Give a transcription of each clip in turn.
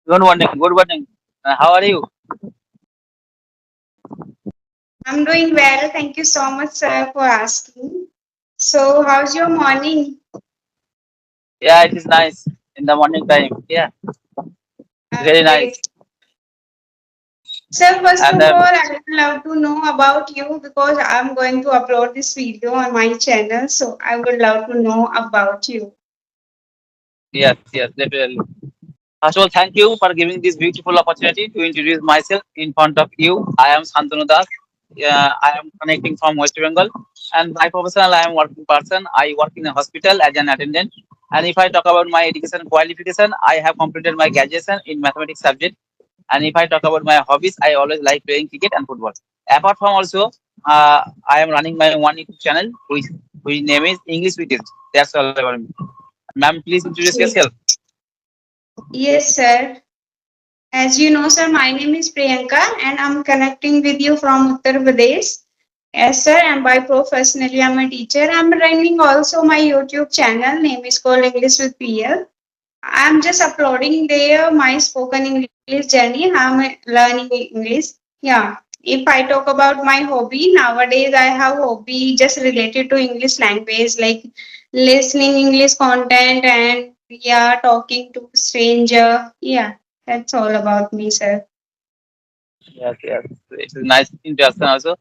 Good morning. Good morning. How are you? I'm doing well. Thank you so much, sir, for asking. So, how's your morning? Yeah, it is nice in the morning time. Yeah, very nice. Great. Sir, first And of all, I would love to know about you because I'm going to upload this video on my channel. So, I would love to know about you. yes, yes, definitely. First of all, thank you for giving this beautiful opportunity to introduce myself in front of you. I am Santanu Das. I am connecting from West Bengal, and by professional, I am working person. I work in a hospital as an attendant. And if I talk about my education qualification, I have completed my graduation in mathematics subject. And if I talk about my hobbies, I always like playing cricket and football. Apart from also, I am running my one YouTube channel, which name is English with it. That's all about me. Ma'am, please introduce Okay. yourself. Yes, sir. As you know, sir, my name is Priyanka and I'm connecting with you from Uttar Pradesh. Yes, sir, and by professionally, I'm a teacher. I'm running also my YouTube channel, name is called English with PL. I'm just uploading there my spoken English journey. I'm learning English. Yeah. If I talk about my hobby, nowadays I have hobby just related to English language, like listening English content and yeah, talking to stranger. Yeah, that's all about me, sir. Yes, yes. It is nice introduction also.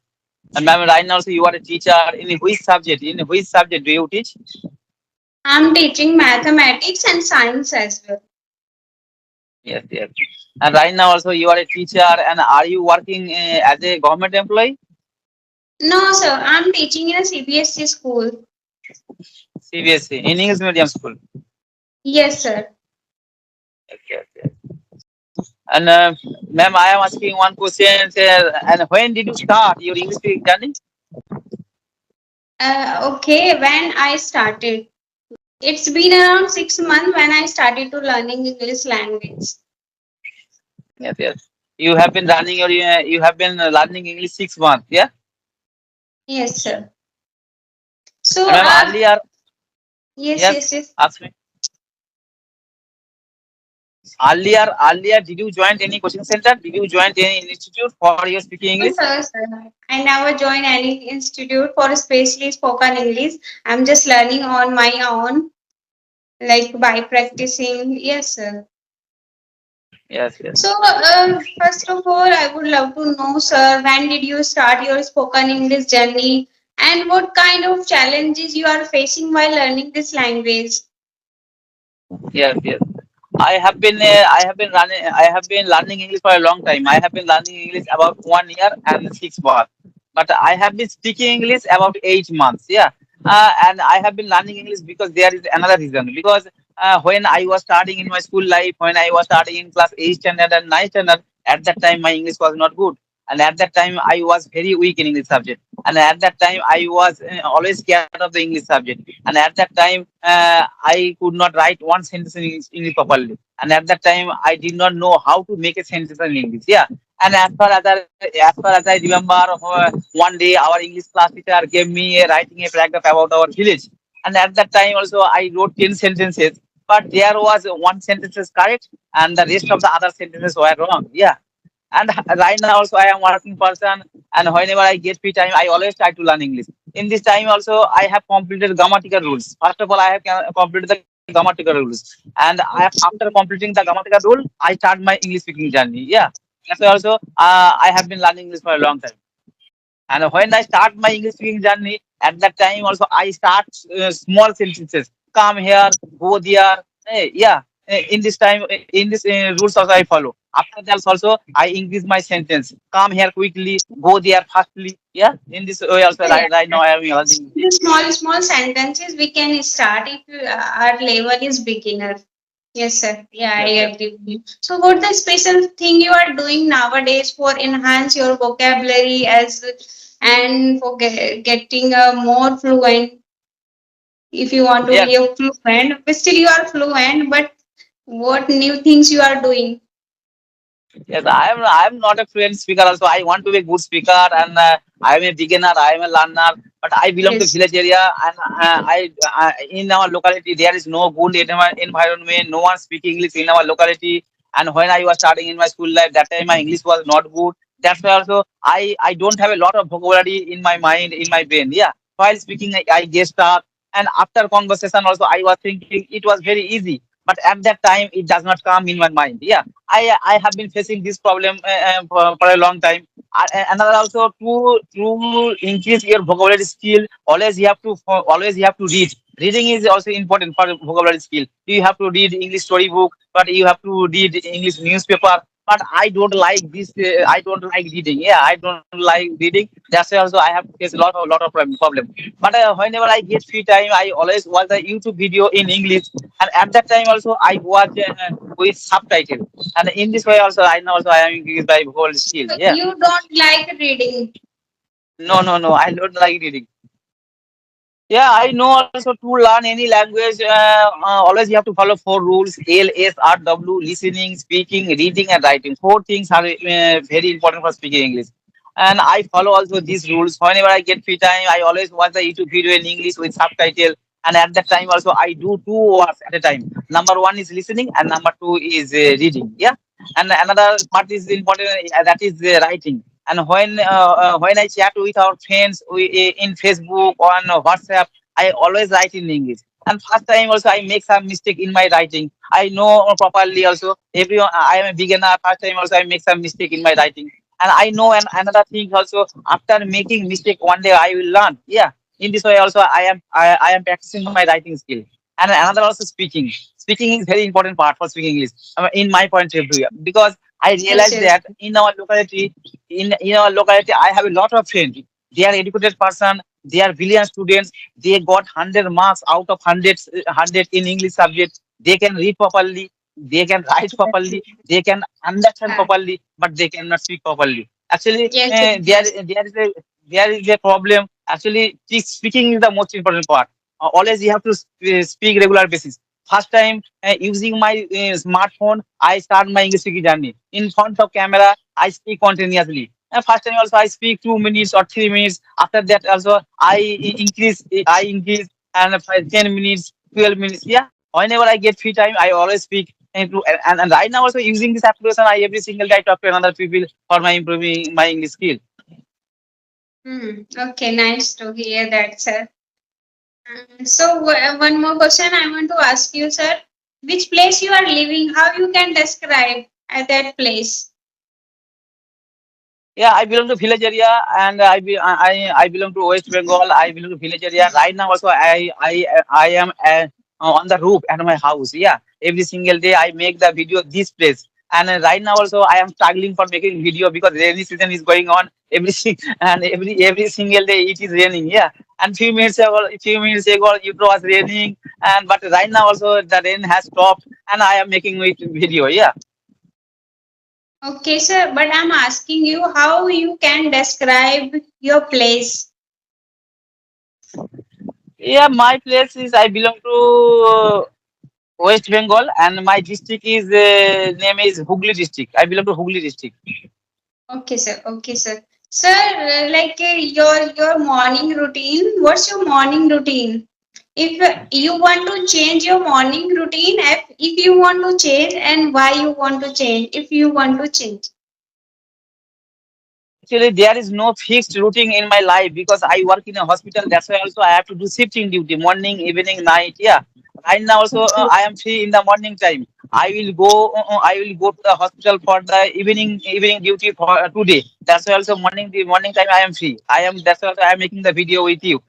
And ma'am, right now also you are a teacher in which subject? In which subject do you teach? I'm teaching mathematics and science as well. Yes, yes. And right now also you are a teacher and are you working as a government employee? No, sir, I'm teaching in a CBSE school. CBSE in English medium school. Yes, sir. Yes, yes, yes. And ma'am, I am asking one question. And when did you start your English speaking journey? Okay, when I started. It's been around 6 months when I started to learning English language. Yes, yes. You have been running your you have been learning English 6 months. Yeah. Yes, sir. So, And ma'am, earlier, yes, yes, yes, yes. ask me. Earlier, did you join any coaching center? Did you join any institute for your speaking No, English? sir. I never joined any institute for especially spoken English. I'm just learning on my own, like by practicing. Yes, sir. Yes, yes. So, first of all, I would love to know, sir, when did you start your spoken English journey and what kind of challenges you are facing while learning this language? Yes, yes. I have been running, I have been learning English for a long time. I have been learning English about 1 year and 6 months. But I have been speaking English about 8 months. Yeah. And I have been learning English because there is another reason. Because when I was starting in my school life, when I was starting in class 8 standard and 9 standard, at that time my English was not good. And at that time I was very weak in English subject. And at that time I was always scared of the English subject. And at that time I could not write one sentence in English properly. And at that time I did not know how to make a sentence in English. Yeah. And as far as I remember, one day our English class teacher gave me a writing a paragraph about our village. And at that time also I wrote 10 sentences, but there was one sentence is correct and the rest of the other sentences were wrong. Yeah. And right now also I am working person, and whenever I get free time I always try to learn English. In this time also I have completed grammatical rules. First of all, I have completed the grammatical rules, and after completing the grammatical rule I start my English speaking journey. Yeah. That's why also I have been learning English for a long time. And when I start my English speaking journey, at that time also I start small sentences. Come here, go there. Yeah. In this time, in this rules also I follow. After that also I increase my sentence. Come here quickly, go there fastly. Yeah. In this way also Yeah, right now I am learning. the small sentences we can start if our level is beginner. Yes, sir. Yeah, I Yes, yes. agree with you. So, what the special thing you are doing nowadays for enhance your vocabulary as and for getting a more fluent? If you want to Yes. be a fluent, but still you are fluent. But what new things you are doing? Yes, I am not a fluent speaker. Also, I want to be a good speaker, and I am a beginner. I am a learner, but I belong to Yes. village area, and in our locality there is no good environment. No one speak English in our locality. And when I was starting in my school life, that time my English was not good. That's why also I don't have a lot of vocabulary in my mind, in my brain. Yeah, while speaking, I get stuck. And after conversation also, I was thinking it was very easy. But at that time, it does not come in my mind. Yeah, I have been facing this problem for a long time. Another also to increase your vocabulary skill, always you have to read. Reading is also important for vocabulary skill. You have to read English storybook, but you have to read English newspaper. But I don't like this. I don't like reading. Yeah, I don't like reading. That's why also I have faced a lot of problem. But whenever I get free time, I always watch the YouTube video in English, and at that time also I watch with subtitle. And in this way also I know also I am increased by whole skill. So Yeah. you don't like reading. No, no, no. I don't like reading. Yeah, I know also to learn any language, always you have to follow four rules: LSRW, listening, speaking, reading, and writing. Four things are very important for speaking English. And I follow also these rules. Whenever I get free time, I always watch the YouTube video in English with subtitle. And at that time also, I do two words at a time. Number one is listening, and number two is reading. Yeah. And another part is important, that is writing. And when I chat with our friends in Facebook or on WhatsApp, I always write in English. And first time also I make some mistake in my writing. I know properly also. Everyone, I am a beginner. First time also I make some mistake in my writing. And I know, and another thing also, after making mistake one day I will learn. Yeah. In this way also I am practicing my writing skill. And another also speaking. Speaking is very important part for speaking English. In my point of view, because I Yes, realized yes. that in our locality, I have a lot of friends. They are educated person. They are brilliant students. They got 100 marks out of 100 in English subject. They can read properly. They can write properly. They can understand Ah, properly, but they cannot speak properly. Actually, yes, yes, yes. there is a problem. Actually, speaking is the most important part. Always you have to speak regular basis. First time using my smartphone, I start my English speaking journey in front of camera. I speak continuously. And first time also I speak 2 minutes or 3 minutes. After that also I increase and 10 minutes, 12 minutes. Yeah. Whenever I get free time, I always speak. And right now also using this application, I every single day talk to another people for my improving my English skill. Hmm. Okay, nice to hear that, sir. So one more question I want to ask you, sir. Which place you are living? How you can describe at that place? Yeah, I belong to village area, and I belong to West Bengal. I belong to village area. Right now also I am on the roof at my house. Yeah, every single day I make the video this place. And right now also I am struggling for making video because rainy season is going on and every single day it is raining. Yeah, and few minutes ago it was raining, and but right now also the rain has stopped and I am making it video. Yeah. Okay, sir, but I'm asking you how you can describe your place. Yeah, my place is I belong to West Bengal, and my district is name is Hooghly district. I belong to Hooghly district. Okay, sir. Okay, sir. Sir, like your morning routine. What's your morning routine? If you want to change your morning routine, if you want to change, and why you want to change, if you want to change. Actually, there is no fixed routine in my life because I work in a hospital. That's why also I have to do shifting duty, morning, evening, night. Yeah. Right now also Okay. I am free in the morning time. I will go to the hospital for the evening duty for today. That's why also the morning time I am free. That's why also I am making the video with you.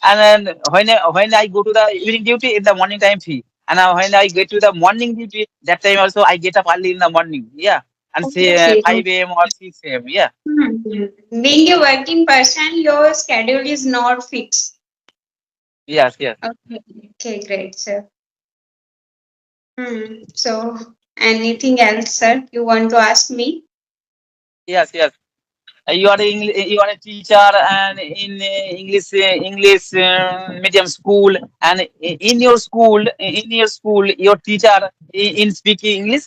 And then when I go to the evening duty in the morning time free, and when I get to the morning duty, that time also I get up early in the morning. Yeah, and say Okay. 5 a.m. or 6 a.m. Yeah. Being a working person, your schedule is not fixed. Yes, yes, Okay. Okay, great, sir. So, anything else, sir, you want to ask me? yes, yes. You are a teacher and in English medium school, and in your school your teacher in speaking English.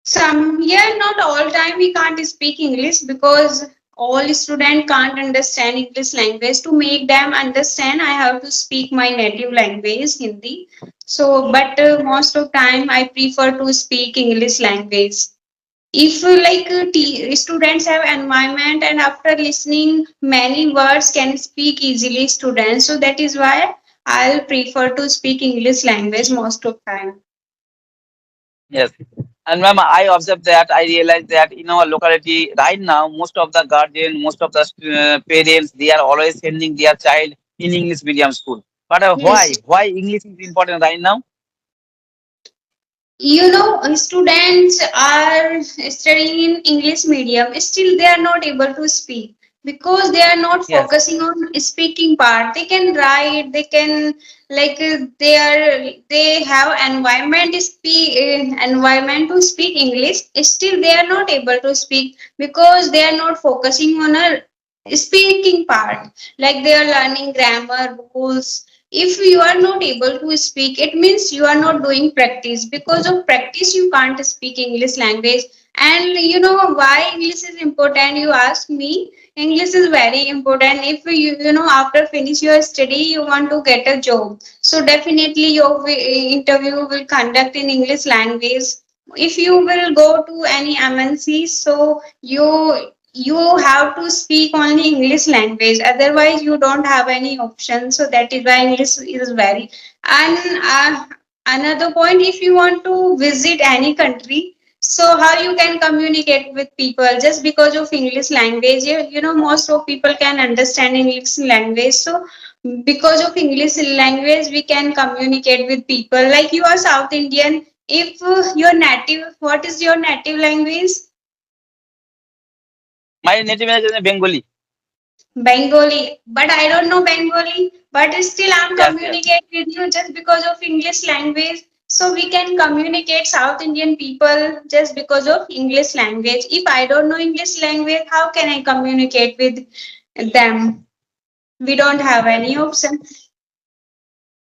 Some, yeah, not all time we can't speak English because all students can't understand English language. To make them understand, I have to speak my native language, Hindi. So, but most of time I prefer to speak English language. If students have environment and after listening many words can speak easily students, so that is why I'll prefer to speak English language most of time. Yes. And ma'am, I observed that I realized that in our locality right now, most of the guardian, most of the parents, they are always sending their child in English medium school. But Yes. why? Why English is important right now? You know, students are studying in English medium, still they are not able to speak because they are not Yes. focusing on speaking part. They can write, they can they have environment to speak English, still they are not able to speak because they are not focusing on a speaking part, like they are learning grammar rules. If you are not able to speak, it means you are not doing practice. Because of practice you can't speak English language. And you know why English is important, you ask me. English is very important. If you know after finish your study you want to get a job, so definitely your interview will conduct in English language. If you will go to any MNC, so you have to speak only English language, otherwise you don't have any option. So that is why English is very. And another point, if you want to visit any country, so how you can communicate with people just because of English language. You know most of people can understand English language, so because of English language we can communicate with people. Like you are South Indian, if your native, what is your native language? My native language is Bengali. Bengali, but I don't know Bengali. But still, I'm Yes, yes. communicating with you just because of English language. So we can communicate South Indian people just because of English language. If I don't know English language, how can I communicate with them? We don't have Yes. any option.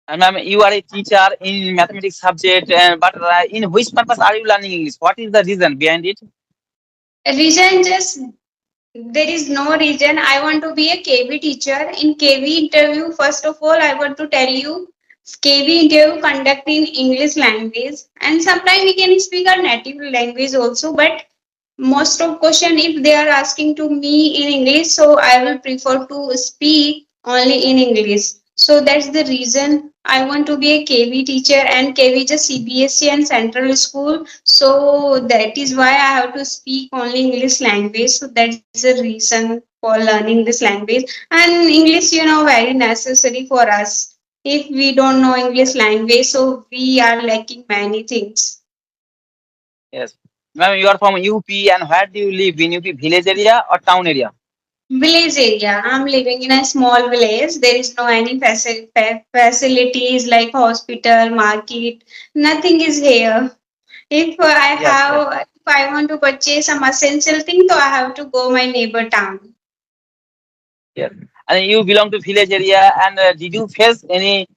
And ma'am, you are a teacher in mathematics subject, but in which purpose are you learning English? What is the reason behind it? Reason just there is no reason. I want to be a KV teacher. In KV interview, first of all, I want to tell you KV interview conduct in English language, and sometimes we can speak our native language also. But most of question, if they are asking to me in English, so I will prefer to speak only in English. So that's the reason I want to be a KV teacher, and KV is a CBSE and central school, so that is why I have to speak only English language. So that's the reason for learning this language. And English, you know, very necessary for us. If we don't know English language, so we are lacking many things. Yes. Ma'am, you are from UP, and where do you live? In UP village area or town area? Village area. I'm living in a small village. There is no any facilities like hospital, market. Nothing is here. If I Yes, yes, have, if I want to purchase some essential thing, so I have to go my neighbor town. yes. And you belong to village area, and did you face any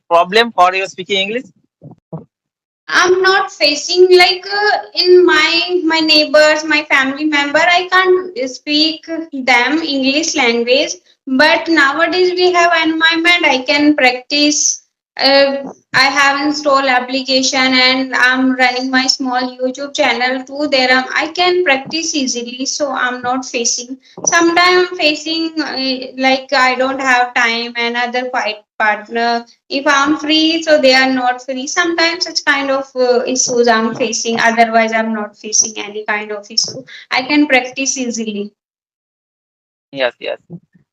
problem for your speaking English? I'm not facing like in my neighbors, my family member. I can't speak them English language, but nowadays we have environment. I can practice. I have installed application and I'm running my small YouTube channel too. There I can practice easily, so I'm not facing. Sometimes I'm facing like I don't have time and other fight partner if I'm free, so they are not free. Sometimes such kind of issues I'm facing. Otherwise, I'm not facing any kind of issue. I can practice easily. Yes, yes.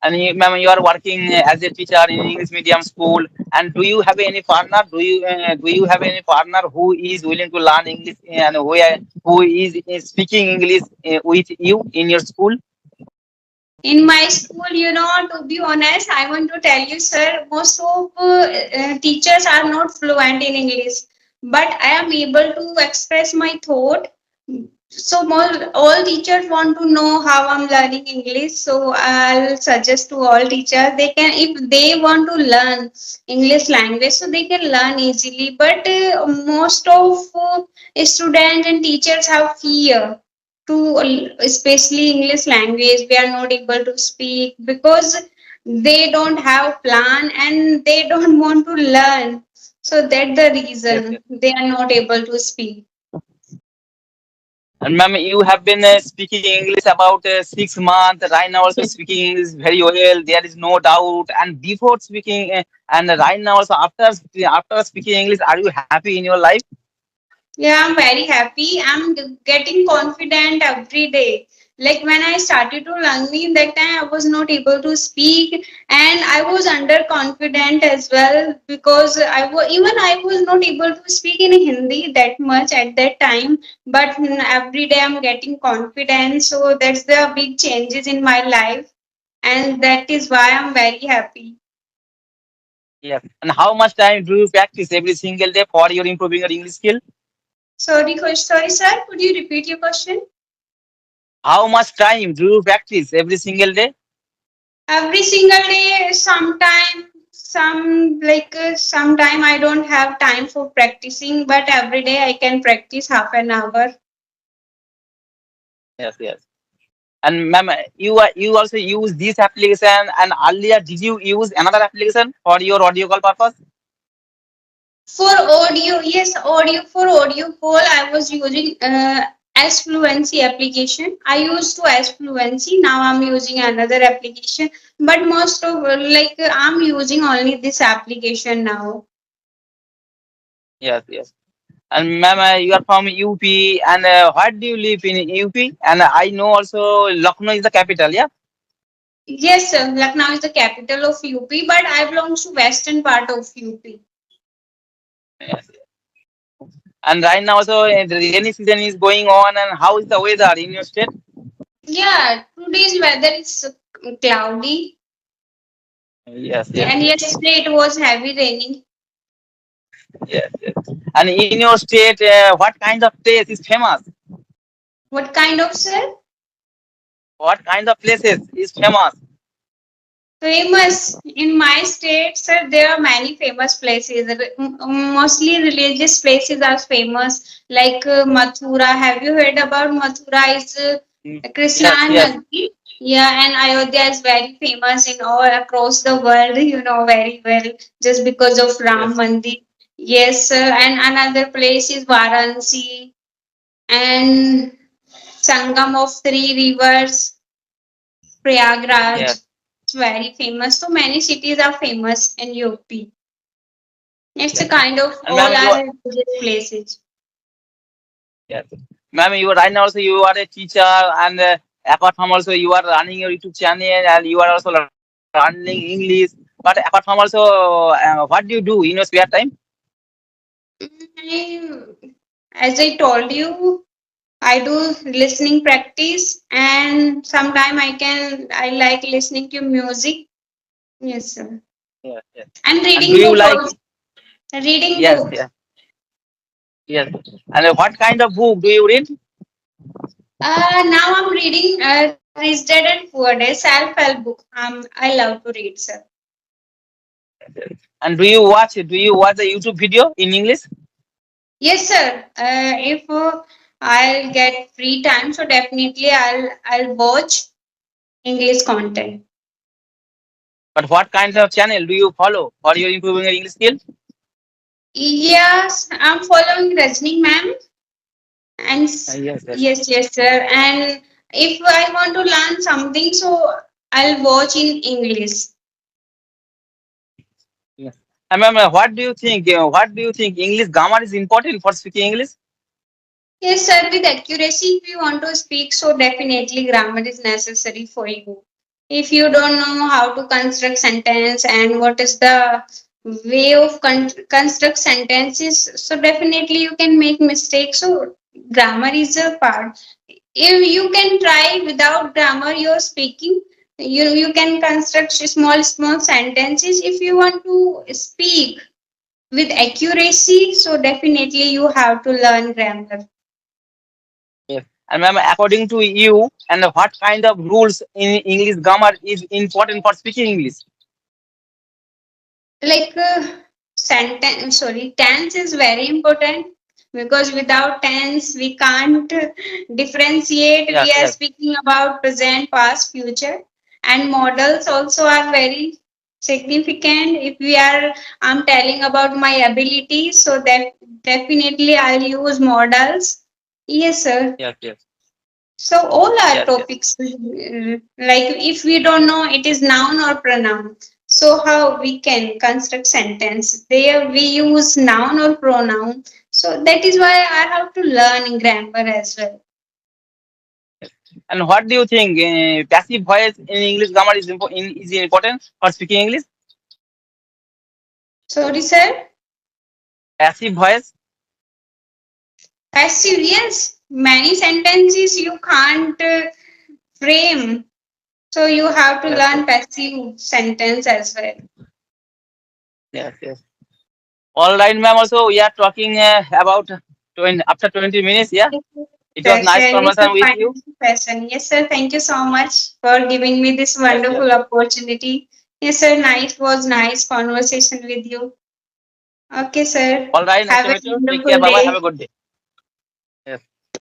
And ma'am, you are working as a teacher in English medium school. And do you have any partner? Do you have any partner who is willing to learn English and who is speaking English with you in your school? In my school, you know, to be honest, I want to tell you, sir, most of teachers are not fluent in English, but I am able to express my thought. So all teachers want to know how I'm learning English. So I'll suggest to all teachers they can, if they want to learn English language, so they can learn easily. But most of students and teachers have fear to especially English language. We are not able to speak because they don't have plan and they don't want to learn. So that's the Yes, reason yes. they are not able to speak. And ma'am, you have been speaking English about 6 months. Right now, also speaking English very well. There is no doubt. And before speaking, and right now also after speaking English, are you happy in your life? Yeah, I'm very happy. I'm getting confident every day. Like when I started to learning, that time I was not able to speak, and I was underconfident as well because even I was not able to speak in Hindi that much at that time. But every day I'm getting confidence, so that's the big changes in my life, and that is why I'm very happy. Yes. And how much time do you practice every single day for your improving your English skill? Sorry, sir. Could you repeat your question? How much time do you practice every single day? Every single day, sometime I don't have time for practicing, but every day I can practice half an hour. Yes, yes. And ma'am, you also use this application, and earlier did you use another application for your audio call purpose? For audio, yes, audio for audio call I was using as fluency application. I used to as fluency. Now I'm using another application, but most of I'm using only this application now. Yes, yes. And ma'am, you are from UP, and where do you live in UP? And I know also Lucknow is the capital. Yeah. Yes, sir. Lucknow is the capital of UP, but I belong to western part of UP. Yes. And right now also the rainy season is going on, and how is the weather in your state? Yeah, today's weather is cloudy, Yes, yes, and yes, yesterday it was heavy raining. yes, yes. And in your state, what kind of place is famous? What kind of sir? What kind of places is famous? Famous in my state, sir. There are many famous places. Mostly religious places are famous, like Mathura. Have you heard about Mathura? It's Krishna Yes, yes, Nadi. Yeah, and Ayodhya is very famous in all across the world. You know very well, just because of Ram yes, Mandir. Yes, sir. And another place is Varanasi and Sangam of three rivers, Prayagraj. yes, It's very famous. So many cities are famous in UP. It's a yes. kind of And all ma'am, are religious places. yes, ma'am, you are right now also you are a teacher, and apart from also you are running your YouTube channel, and you are also learning English. But apart from also, what do you do in your spare time? I- As I told you, I do listening practice, and sometime I like listening to music. Yes, sir. Yes, yes. And And do reading you book like? also. Reading Yes, book. yes, yes. And what kind of book do you read? Now I'm reading Rich Dad and Poor Dad self-help book. I love to read, sir. And do you watch the YouTube video in English? Yes, sir. If I'll get free time, so definitely I'll watch English content. But what kind of channel do you follow for your improving your English skill? Yes, I'm following Rajni ma'am, and Yes, yes, yes, sir. And if I want to learn something, so I'll watch in English. yes. And ma'am, what do you think? What do you think English grammar is important for speaking English? Yes, sir. With accuracy, if you want to speak, so definitely grammar is necessary for you. If you don't know how to construct sentence and what is the way of construct sentences, so definitely you can make mistakes. So grammar is a part. If you can try without grammar, you're speaking. You can construct small sentences. If you want to speak with accuracy, so definitely you have to learn grammar. Yes. And ma'am, according to you, and what kind of rules in English grammar is important for speaking English? Like sentence, sorry, tense is very important because without tense we can't differentiate. Yes, We are yes, speaking about present, past, future. And models also are very significant. If we are, I'm telling about my ability, so that definitely I'll use models. Yes, sir. Yes, yes, So all our yes, yes. topics, like if we don't know it is noun or pronoun, so how we can construct sentence? There we use noun or pronoun. So that is why I have to learn grammar as well. And what do you think? Passive voice in English grammar is is important for speaking English. Sorry, sir. Passive voice. Passive, yes. Many sentences you can't frame. So you have to Yes, learn yes, passive sentence as well. yes, yes. All right, ma'am. Also, we are talking about 20, after 20 minutes. Yeah, it was The nice sharing the conversation with you. final question. Yes, sir. Thank you so much for giving me this Yes, yes. wonderful opportunity. Yes, sir. Nice was nice conversation with you. Okay, sir. All right, nice Have to a meet you. Take care. wonderful Bye bye. Have day. a good day. Yes.